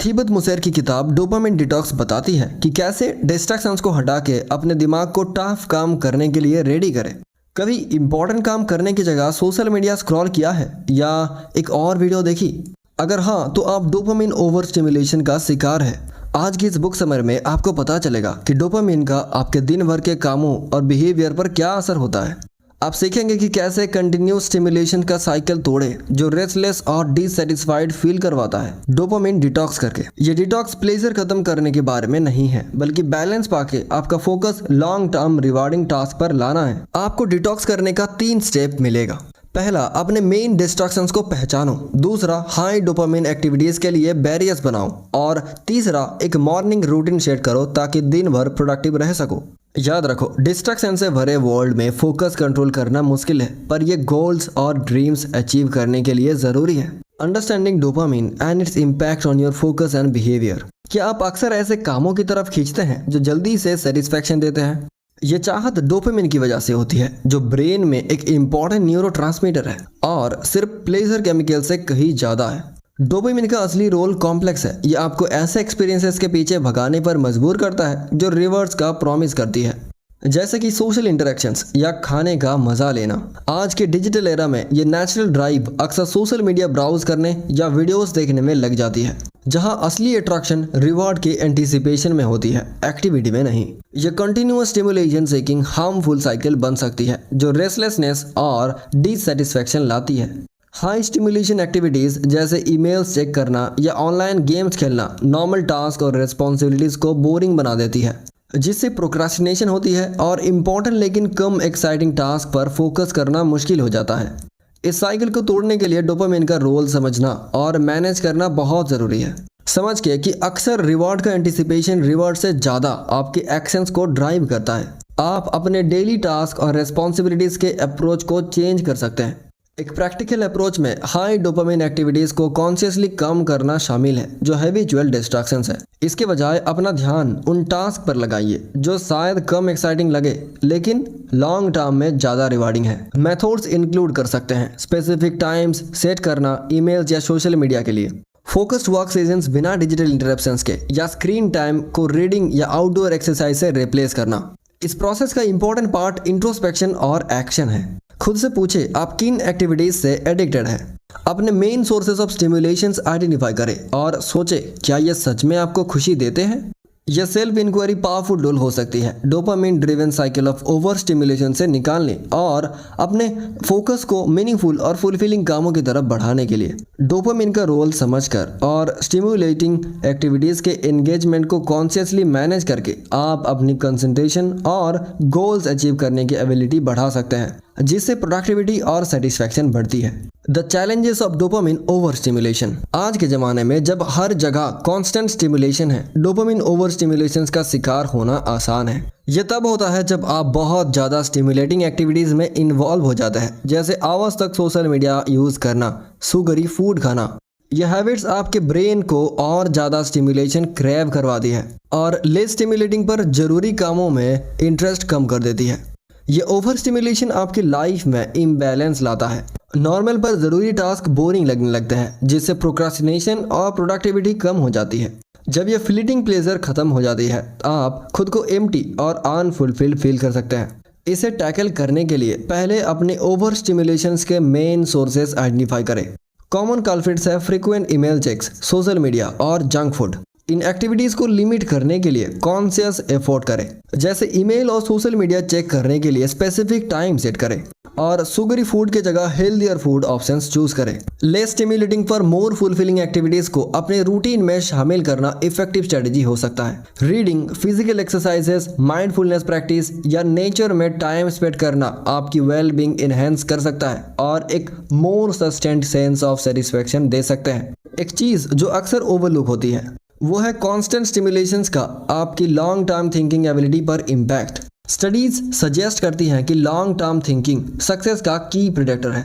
थिबत मुसैर की किताब dopamine detox बताती है कि कैसे डिस्ट्रैक्शंस को हटा के अपने दिमाग को टफ काम करने के लिए रेडी करें। कभी इंपॉर्टेंट काम करने की जगह सोशल मीडिया स्क्रॉल किया है या एक और वीडियो देखी? अगर हाँ, तो आप डोपामिन ओवर स्टिमुलेशन का शिकार है। आज की इस बुक समरी में आपको पता चलेगा कि डोपामिन का आपके दिन भर के कामों और बिहेवियर पर क्या असर होता है। आप सीखेंगे कि कैसे कंटिन्यूस स्टिमुलेशन का साइकिल तोड़े जो रेस्टलेस और डिससेटिस्फाइड फील करवाता है डोपामिन डिटॉक्स करके। ये डिटॉक्स प्लेजर खत्म करने के बारे में नहीं है, बल्कि बैलेंस पाके आपका focus long term rewarding task पर लाना है। आपको डिटॉक्स करने का 3 स्टेप मिलेगा। पहला, अपने मेन डिस्ट्रैक्शंस को पहचानो। दूसरा, हाई डोपामिन एक्टिविटीज के लिए बैरियर्स बनाओ। और तीसरा, एक मॉर्निंग रूटीन सेट करो ताकि दिन भर प्रोडक्टिव रह सको। याद रखो, डिस्ट्रैक्शन से भरे वर्ल्ड में फोकस कंट्रोल करना मुश्किल है, पर ये गोल्स और ड्रीम्स अचीव करने के लिए जरूरी है। Understanding dopamine and its impact on your focus and behaviour. क्या आप अक्सर ऐसे कामों की तरफ खींचते हैं जो जल्दी से सेटिस्फैक्शन देते हैं? ये चाहत डोपामिन की वजह से होती है, जो ब्रेन में एक इम्पॉर्टेंट न्यूरोट्रांसमीटर है और सिर्फ प्लेजर केमिकल से कहीं ज्यादा है। डोपामिन का असली रोल कॉम्प्लेक्स है। ये आपको ऐसे एक्सपीरियंसेस के पीछे भगाने पर मजबूर करता है जो रिवर्स का प्रॉमिस करती है, जैसे कि सोशल इंटरेक्शंस या खाने का मजा लेना। आज के डिजिटल एरा में ये नेचुरल ड्राइव अक्सर सोशल मीडिया ब्राउज करने या वीडियोस देखने में लग जाती है, जहां असली अट्रैक्शन रिवॉर्ड के एंटीसिपेशन में होती है, एक्टिविटी में नहीं। यह continuous stimulation seeking harmful cycle बन सकती है जो रेस्टलेसनेस और डिससेटिस्फैक्शन लाती है। हाई स्टिमुलेशन एक्टिविटीज जैसे ईमेल्स चेक करना या ऑनलाइन गेम्स खेलना नॉर्मल टास्क और रिस्पॉन्सिबिलिटीज को बोरिंग बना देती है, जिससे प्रोक्रास्टिनेशन होती है और इम्पोर्टेंट लेकिन कम एक्साइटिंग टास्क पर फोकस करना मुश्किल हो जाता है। इस साइकिल को तोड़ने के लिए डोपामिन का रोल समझना और मैनेज करना बहुत ज़रूरी है। समझ के कि अक्सर रिवॉर्ड का एंटीसिपेशन रिवॉर्ड से ज़्यादा आपके एक्शंस को ड्राइव करता है। आप अपने डेली टास्क और रिस्पॉन्सिबिलिटीज़ के अप्रोच को चेंज कर सकते हैं। एक प्रैक्टिकल अप्रोच में हाई डोपामिन एक्टिविटीज़ को कॉन्शियसली कम करना शामिल है जो हैबिचुअल डिस्ट्रैक्शंस है। इसके बजाय अपना ध्यान उन टास्क पर लगाइए जो शायद कम एक्साइटिंग लगे लेकिन लॉन्ग टर्म में ज़्यादा रिवार्डिंग है। मेथड्स इंक्लूड कर सकते हैं स्पेसिफिक टाइम्स सेट करना ईमेल्स या सोशल मीडिया के लिए, फोकस्ड वर्क सेशंस बिना डिजिटल इंटरप्शंस के, या स्क्रीन टाइम को रीडिंग या आउटडोर एक्सरसाइज से रिप्लेस करना। इस प्रोसेस का इंपॉर्टेंट पार्ट इंट्रोस्पेक्शन और एक्शन है। खुद से पूछे आप किन एक्टिविटीज से एडिक्टेड है। अपने main sources of stimulations identify करें और सोचे क्या ये सच में आपको खुशी देते हैं। यह सेल्फ इंक्वायरी पावरफुल टूल हो सकती है dopamine driven cycle of over stimulation से निकालने और अपने फोकस को मीनिंगफुल और फुलफिलिंग कामों की तरफ बढ़ाने के लिए। डोपामिन का रोल समझकर और स्टिमुलेटिंग एक्टिविटीज के एंगेजमेंट को कॉन्शियसली मैनेज करके आप अपनी कंसंट्रेशन और गोल्स अचीव करने की एबिलिटी बढ़ा सकते हैं, जिससे प्रोडक्टिविटी और सेटिस्फैक्शन बढ़ती है। The challenges of dopamine over stimulation. आज के ज़माने में जब हर जगह कांस्टेंट स्टिमुलेशन है, डोपामिन ओवर स्टिमुलेशन का शिकार होना आसान है। यह तब होता है जब आप बहुत ज़्यादा स्टिमुलेटिंग एक्टिविटीज़ में इन्वॉल्व हो जाते हैं, जैसे आवर्स तक सोशल मीडिया यूज़ करना, शुगरी फूड खाना। यह हैबिट्स आपके ब्रेन को और ज़्यादा स्टिमुलेशन क्रेव करवाती है और लेस स्टिमुलेटिंग पर ज़रूरी कामों में इंटरेस्ट कम कर देती है। ये ओवर स्टिमुलेशन आपकी लाइफ में इम्बैलेंस लाता है। नॉर्मल पर ज़रूरी टास्क बोरिंग लगने लगते हैं, जिससे प्रोक्रास्टिनेशन और प्रोडक्टिविटी कम हो जाती है। जब ये फ्लीटिंग प्लेजर खत्म हो जाती है, आप खुद को एम्प्टी और अनफुलफिल्ड फील कर सकते हैं। इसे टैकल करने के लिए पहले अपने ओवर स्टिमुलेशंस के मेन सोर्सेज आइडेंटिफाई करें। कॉमन कल्प्रिट्स है frequent email checks, social media और जंक फूड। इन एक्टिविटीज़ को लिमिट करने के लिए कॉन्शियस एफर्ट करें, जैसे ईमेल और सोशल मीडिया चेक करने के लिए स्पेसिफिक टाइम सेट करें और शुगरी फूड के जगह हेल्दियर फूड ऑप्शंस चूज करें। लेस स्टिमुलेटिंग पर मोर फुलफिलिंग एक्टिविटीज को अपने रूटीन में शामिल करना इफेक्टिव स्ट्रेटजी हो सकता है। Reading, physical exercises, mindfulness practice या नेचर में टाइम स्पेंड करना आपकी वेल बीइंग एनहेंस कर सकता है और एक मोर सस्टेंड सेंस ऑफ सेटिस्फैक्शन दे सकते हैं। एक चीज जो अक्सर ओवरलुक होती है वो है कांस्टेंट स्टिमुलेशंस का आपकी लॉन्ग टर्म थिंकिंग एबिलिटी पर इम्पैक्ट। स्टडीज सजेस्ट करती हैं कि लॉन्ग टर्म थिंकिंग सक्सेस का की प्रेडिक्टर है,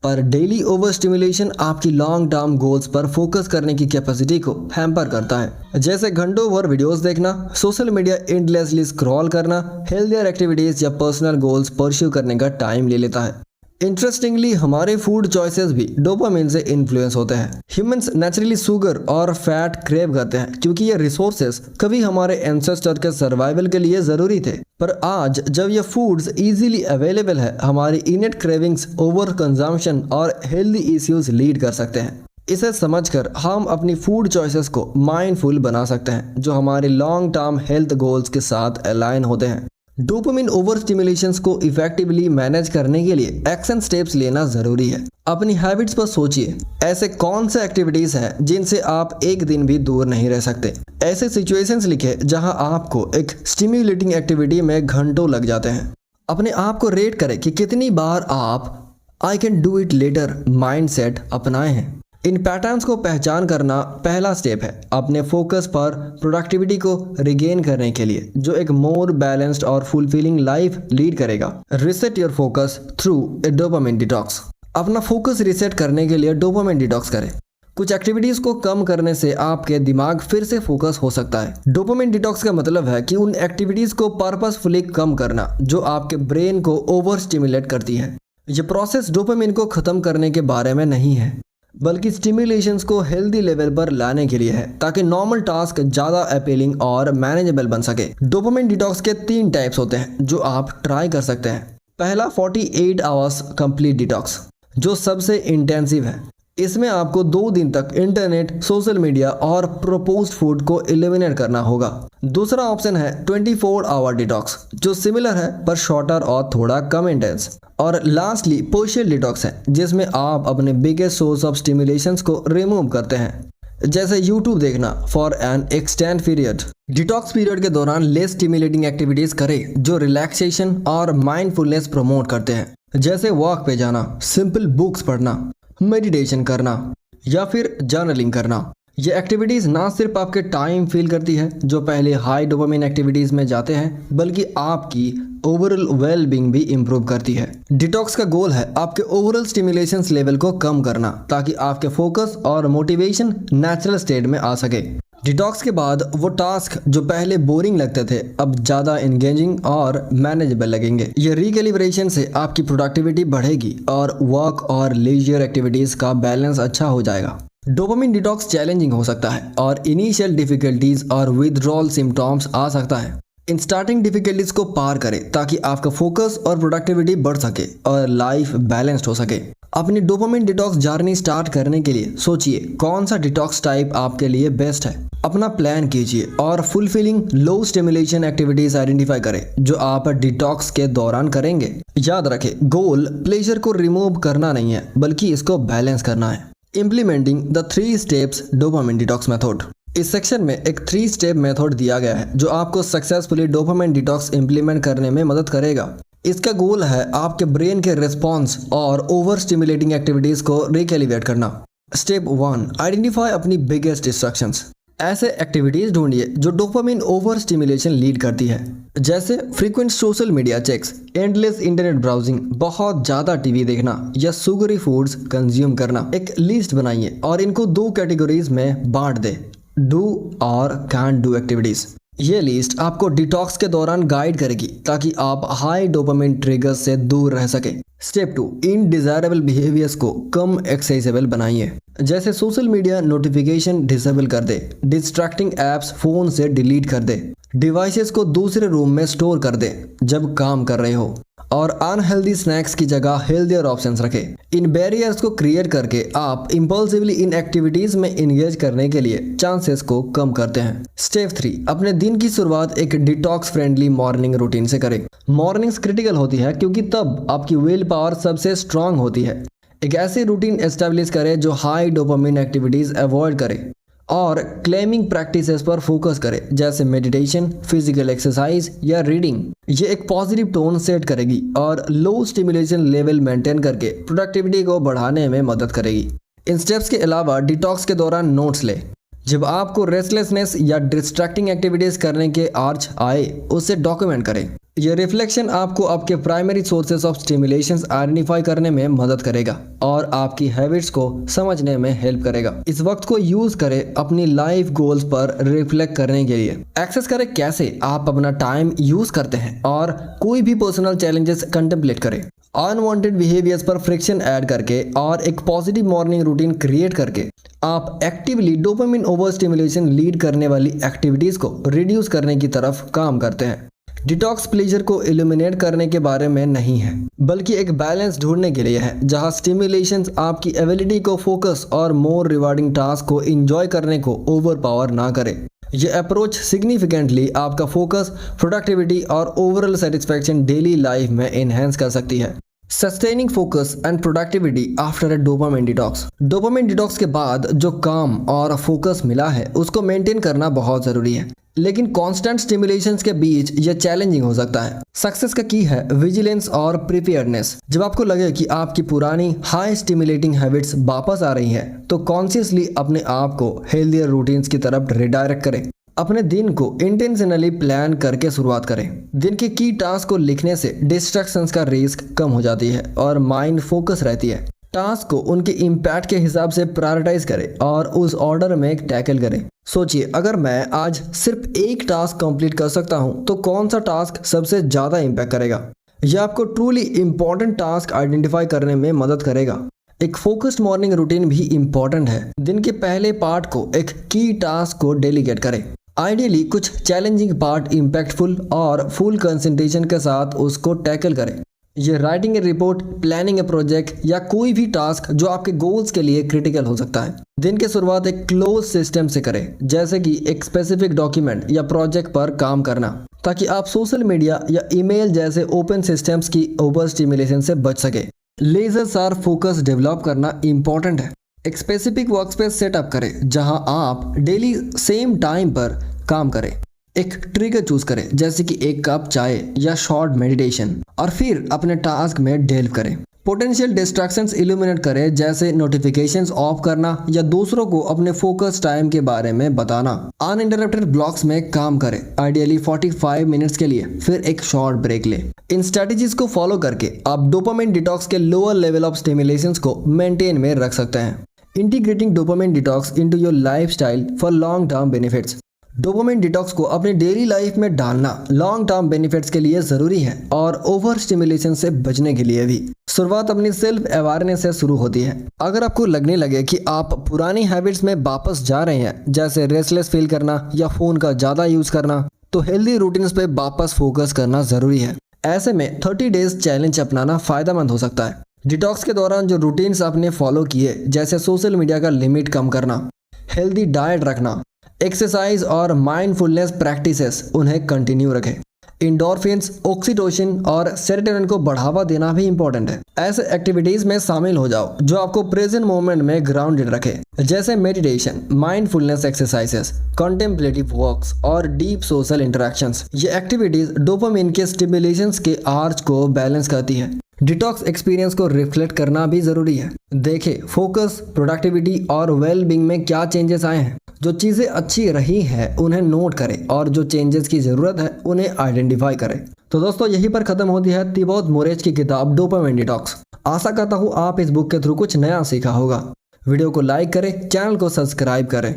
पर डेली ओवर स्टिमुलेशन आपकी लॉन्ग टर्म गोल्स पर फोकस करने की कैपेसिटी को हैम्पर करता है, जैसे घंटों भर वीडियोस देखना, सोशल मीडिया एंडलेसली स्क्रॉल करना, हेल्थियर एक्टिविटीज या पर्सनल गोल्स परस्यू करने का टाइम ले लेता है। इंटरेस्टिंगली हमारे फूड चॉइसेस भी डोपामिन से इन्फ्लुएंस होते हैं। ह्यूमंस नेचुरली शुगर और फैट क्रेव करते हैं क्योंकि ये रिसोर्सेस कभी हमारे एंसेस्टर के सर्वाइवल के लिए जरूरी थे, पर आज जब ये फूड्स इजीली अवेलेबल है, हमारी इनेट क्रेविंग्स ओवर कंजम्पशन और हेल्दी इश्यूज लीड कर सकते हैं। इसे समझकर हम अपनी फूड चॉइसेस को माइंडफुल बना सकते हैं जो हमारे लॉन्ग टर्म हेल्थ गोल्स के साथ अलाइन होते हैं। डोपामिन ओवर स्टिमुलेशंस को इफेक्टिवली मैनेज करने के लिए एक्शन स्टेप्स लेना जरूरी है। अपनी हैबिट्स पर सोचिए, ऐसे कौन से एक्टिविटीज हैं जिनसे आप एक दिन भी दूर नहीं रह सकते। ऐसे सिचुएशंस लिखे जहां आपको एक स्टिम्युलेटिंग एक्टिविटी में घंटों लग जाते हैं। अपने आप को रेट करें कि कितनी बार आप I can do it later mindset अपनाए हैं। इन पैटर्न्स को पहचान करना पहला स्टेप है अपने फोकस पर प्रोडक्टिविटी को रिगेन करने के लिए, जो एक मोर बैलेंस्ड और फुलफिलिंग लाइफ लीड करेगा। Reset your focus through a dopamine detox. अपना फोकस रिसेट करने के लिए डोपामिन डिटॉक्स करें। कुछ एक्टिविटीज को कम करने से आपके दिमाग फिर से फोकस हो सकता है। डोपामिन डिटॉक्स का मतलब है कि उन एक्टिविटीज को पर्पसफुली कम करना जो आपके ब्रेन को ओवर स्टिमुलेट करती है। यह प्रोसेस डोपामिन को खत्म करने के बारे में नहीं है, बल्कि स्टिमुलेशंस को हेल्दी लेवल पर लाने के लिए है, ताकि नॉर्मल टास्क ज़्यादा अपीलिंग और मैनेजेबल बन सके। डोपामिन डिटॉक्स के 3 टाइप्स होते हैं जो आप ट्राई कर सकते हैं। पहला 48 आवर्स कंप्लीट डिटॉक्स, जो सबसे इंटेंसिव है। इसमें आपको 2 दिन तक इंटरनेट, सोशल मीडिया और प्रोपोज्ड फूड को एलिमिनेट करना होगा। दूसरा ऑप्शन है 24 आवर डिटॉक्स, जो सिमिलर है पर शॉर्टर और थोड़ा कम इंटेंस। और लास्टली पार्शियल डिटॉक्स है, जिसमें आप अपने बिगेस्ट सोर्स ऑफ स्टिमुलेशंस को रिमूव करते हैं, जैसे यूट्यूब देखना for an extend period. Detox period के दौरान लेस स्टिमुलेटिंग एक्टिविटीज करें जो रिलैक्सेशन और माइंडफुलनेस प्रमोट करते हैं, जैसे वॉक पे जाना, सिंपल बुक्स पढ़ना, मेडिटेशन करना या फिर जर्नलिंग करना। ये एक्टिविटीज ना सिर्फ आपके टाइम फील करती है जो पहले हाई डोपामिन एक्टिविटीज में जाते हैं, बल्कि आपकी ओवरऑल वेल बीइंग भी इम्प्रूव करती है। डिटॉक्स का गोल है आपके ओवरऑल स्टिमुलेशंस लेवल को कम करना, ताकि आपके फोकस और मोटिवेशन नेचुरल स्टेट में आ सके। डिटॉक्स के बाद वो टास्क जो पहले बोरिंग लगते थे अब ज़्यादा एंगेजिंग और मैनेजेबल लगेंगे। ये रिकैलिब्रेशन से आपकी प्रोडक्टिविटी बढ़ेगी और वर्क और लीजर एक्टिविटीज़ का बैलेंस अच्छा हो जाएगा। डोपामिन डिटॉक्स चैलेंजिंग हो सकता है और इनिशियल डिफिकल्टीज और विथड्रॉल सिम्टम्स आ सकता है। इन स्टार्टिंग डिफिकल्टीज को पार करें ताकि आपका फोकस और प्रोडक्टिविटी बढ़ सके और लाइफ बैलेंस्ड हो सके। अपनी डोपामिन डिटॉक्स जर्नी स्टार्ट करने के लिए सोचिए कौन सा डिटॉक्स टाइप आपके लिए बेस्ट है। अपना प्लान कीजिए और फुलफिलिंग लो स्टिमुलेशन एक्टिविटीज आइडेंटिफाई करें जो आप डिटॉक्स के दौरान करेंगे। याद रखें, गोल प्लेजर को रिमूव करना नहीं है, बल्कि इसको बैलेंस करना है। Implementing the 3 steps dopamine detox method. इस सेक्शन में एक 3 स्टेप मेथड दिया गया है जो आपको सक्सेसफुली डोपामिन डिटॉक्स इंप्लीमेंट करने में मदद करेगा। इसका गोल है आपके ब्रेन के रिस्पॉन्स और ओवर स्टिमुलेटिंग एक्टिविटीज को रिकैलिब्रेट करना। स्टेप 1, आइडेंटिफाई अपनी बिगेस्ट डिस्ट्रैक्शंस। ऐसे एक्टिविटीज ढूंढिए जो डोपामिन ओवर स्टिमुलेशन लीड करती है, जैसे frequent social media checks, endless internet browsing, बहुत ज़्यादा टीवी देखना या सुगरी फूड्स कंज्यूम करना। एक लिस्ट बनाइए और इनको 2 कैटेगरीज में बांट दें, डू और कैन डू एक्टिविटीज। ये लिस्ट आपको डिटॉक्स के दौरान गाइड करेगी ताकि आप हाई डोपामिन ट्रिगर्स से दूर रह सके। स्टेप 2, इनडिजायरेबल बिहेवियर्स को कम एक्सेसिबल बनाइए, जैसे सोशल मीडिया नोटिफिकेशन डिसेबल कर दे, डिस्ट्रैक्टिंग एप्स फोन से डिलीट कर दे, डिवाइसेस को दूसरे रूम में स्टोर कर दे जब काम कर रहे हो, और अनहेल्दी स्नैक्स की जगह हेल्दियर ऑप्शंस रखें। इन बैरियर्स को क्रिएट करके आप इम्पल्सिवली इन एक्टिविटीज में इंगेज करने के लिए चांसेस को कम करते हैं। स्टेप 3, अपने दिन की शुरुआत एक डिटॉक्स फ्रेंडली मॉर्निंग रूटीन से करें। मॉर्निंग्स क्रिटिकल होती है क्योंकि तब आपकी विल पावर सबसे स्ट्रांग होती है। एक ऐसी रूटीन एस्टेब्लिश करें जो हाई डोपामिन एक्टिविटीज अवॉइड करे और क्लेमिंग प्रैक्टिसेस पर फोकस करें, जैसे मेडिटेशन, फिजिकल एक्सरसाइज या रीडिंग। ये एक पॉजिटिव टोन सेट करेगी और लो स्टिमुलेशन लेवल मेंटेन करके प्रोडक्टिविटी को बढ़ाने में मदद करेगी। इन स्टेप्स के अलावा डिटॉक्स के दौरान नोट्स ले। जब आपको रेस्टलेसनेस या डिस्ट्रैक्टिंग एक्टिविटीज करने के अर्ज आए, उसे डॉक्यूमेंट करें। यह रिफ्लेक्शन आपको आपके primary sources of stimulations identify करने में मदद करेगा और आपकी हैबिट्स को समझने में हेल्प करेगा। इस वक्त को यूज करें अपनी लाइफ गोल्स पर रिफ्लेक्ट करने के लिए। एक्सेस करें कैसे आप अपना टाइम यूज करते हैं और कोई भी पर्सनल चैलेंजेस कंटेम्पलेट करें। अनवांटेड बिहेवियर्स पर फ्रिक्शन ऐड करके और एक पॉजिटिव मॉर्निंग रूटीन क्रिएट करके आप actively dopamine over stimulation lead करने वाली एक्टिविटीज को रिड्यूस करने की तरफ काम करते हैं। डिटॉक्स प्लेजर को इल्यूमिनेट करने के बारे में नहीं है, बल्कि एक बैलेंस ढूंढने के लिए है जहां स्टिमुलेशंस आपकी एबिलिटी को फोकस और मोर रिवार्डिंग टास्क को एंजॉय करने को ओवरपावर ना करे। यह अप्रोच सिग्निफिकेंटली आपका फोकस, प्रोडक्टिविटी और ओवरऑल सेटिस्फैक्शन डेली लाइफ में एनहेंस कर सकती है। Sustaining focus and productivity after a dopamine detox. Dopamine detox के बाद जो काम और फोकस मिला है उसको मेंटेन करना बहुत जरूरी है, लेकिन कांस्टेंट स्टिमुलेशंस के बीच यह चैलेंजिंग हो सकता है। सक्सेस का की है विजिलेंस और प्रिपेयर्डनेस। जब आपको लगे कि आपकी पुरानी हाई स्टिमुलेटिंग हैबिट्स वापस आ रही हैं, तो कॉन्शियसली अपने आप को हेल्थियर रूटीन्स की तरफ रिडायरेक्ट करें। अपने दिन को इंटेंशनली प्लान करके शुरुआत करें। दिन के की टास्क को लिखने से डिस्ट्रैक्शंस का रिस्क कम हो जाती है और माइंड फोकस रहती है। टास्क को उनके इम्पैक्ट के हिसाब से प्रायोरिटाइज करें और उस ऑर्डर में टैकल करें। सोचिए, अगर मैं आज सिर्फ एक टास्क कंप्लीट कर सकता हूं, तो कौन सा टास्क सबसे ज़्यादा इम्पैक्ट करेगा? यह आपको ट्रूली इंपॉर्टेंट टास्क आइडेंटिफाई करने में मदद करेगा। एक फोकस्ड मॉर्निंग रूटीन भी इम्पॉर्टेंट है। दिन के पहले पार्ट को एक की टास्क को डेलीगेट करें। आइडियली कुछ चैलेंजिंग पार्ट इम्पैक्टफुल और फुल कंसंट्रेशन के साथ उसको टैकल करें। ये writing a report, planning A project या कोई भी टास्क जो आपके गोल्स के लिए क्रिटिकल हो सकता है। दिन की शुरुआत एक क्लोज सिस्टम से करें, जैसे कि एक स्पेसिफिक डॉक्यूमेंट या प्रोजेक्ट पर काम करना, ताकि आप सोशल मीडिया या ईमेल जैसे ओपन सिस्टम्स की ओवर स्टिमुलेशन से बच सके। लेजर शार्प फोकस डेवलप करना इंपॉर्टेंट है। एक स्पेसिफिक वर्कस्पेस सेटअप करें जहां आप डेली सेम टाइम पर काम करें। एक ट्रिगर चूज करें, जैसे कि एक कप चाय या शॉर्ट मेडिटेशन, और फिर अपने टास्क में डेल्व करें। पोटेंशियल डिस्ट्रैक्शंस इल्यूमिनेट करें, जैसे नोटिफिकेशंस ऑफ करना या दूसरों को अपने फोकस टाइम के बारे में बताना। अनइंटरप्टेड ब्लॉक्स में काम करें, आइडियली 45 मिनट्स के लिए, फिर एक शॉर्ट ब्रेक लें। इन स्ट्रेटजीज को फॉलो करके आप डोपामिन डिटॉक्स के लोअर लेवल ऑफ स्टिमुलेशंस को मेंटेन में रख सकते हैं। Integrating dopamine detox into your lifestyle for long term benefits. Dopamine detox को अपनी डेली लाइफ में डालना लॉन्ग टर्म बेनिफिट्स के लिए जरूरी है और ओवर स्टिमुलेशन से बचने के लिए भी। शुरुआत अपनी सेल्फ अवेयरनेस से शुरू होती है। अगर आपको लगने लगे कि आप पुरानी हैबिट्स में वापस जा रहे हैं, जैसे रेस्टलेस फील करना या फोन का ज्यादा यूज करना, तो हेल्दी रूटीन्स पे वापस फोकस करना जरूरी है। ऐसे में 30 डेज चैलेंज अपनाना फायदेमंद हो सकता है। डिटॉक्स के दौरान जो रूटीन्स आपने फॉलो किए, जैसे सोशल मीडिया का लिमिट कम करना, हेल्दी डाइट रखना, एक्सरसाइज और माइंडफुलनेस प्रैक्टिसेस, उन्हें कंटिन्यू रखें। इंडोर्फिन्स, ऑक्सीटोसिन और सेरोटोनिन को बढ़ावा देना भी इंपॉर्टेंट है। ऐसे एक्टिविटीज में शामिल हो जाओ जो आपको प्रेजेंट मोमेंट में ग्राउंडेड रखे, जैसे मेडिटेशन, माइंडफुलनेस एक्सरसाइजेस, कॉन्टेम्पलेटिव वॉक्स और डीप सोशल इंटरेक्शंस। ये एक्टिविटीज डोपामिन के स्टिमुलेशंस के आर्च को बैलेंस करती है। डिटॉक्स एक्सपीरियंस को रिफ्लेक्ट करना भी जरूरी है। देखें फोकस, प्रोडक्टिविटी और वेल बीइंग में क्या चेंजेस आए हैं। जो चीज़ें अच्छी रही हैं उन्हें नोट करें और जो चेंजेस की ज़रूरत है उन्हें आइडेंटिफाई करें। तो दोस्तों, यहीं पर ख़त्म होती है तिबोत मोरेज की किताब डोपामिन डिटॉक्स। आशा करता हूँ आप इस बुक के थ्रू कुछ नया सीखा होगा। वीडियो को लाइक करें, चैनल को सब्सक्राइब करें।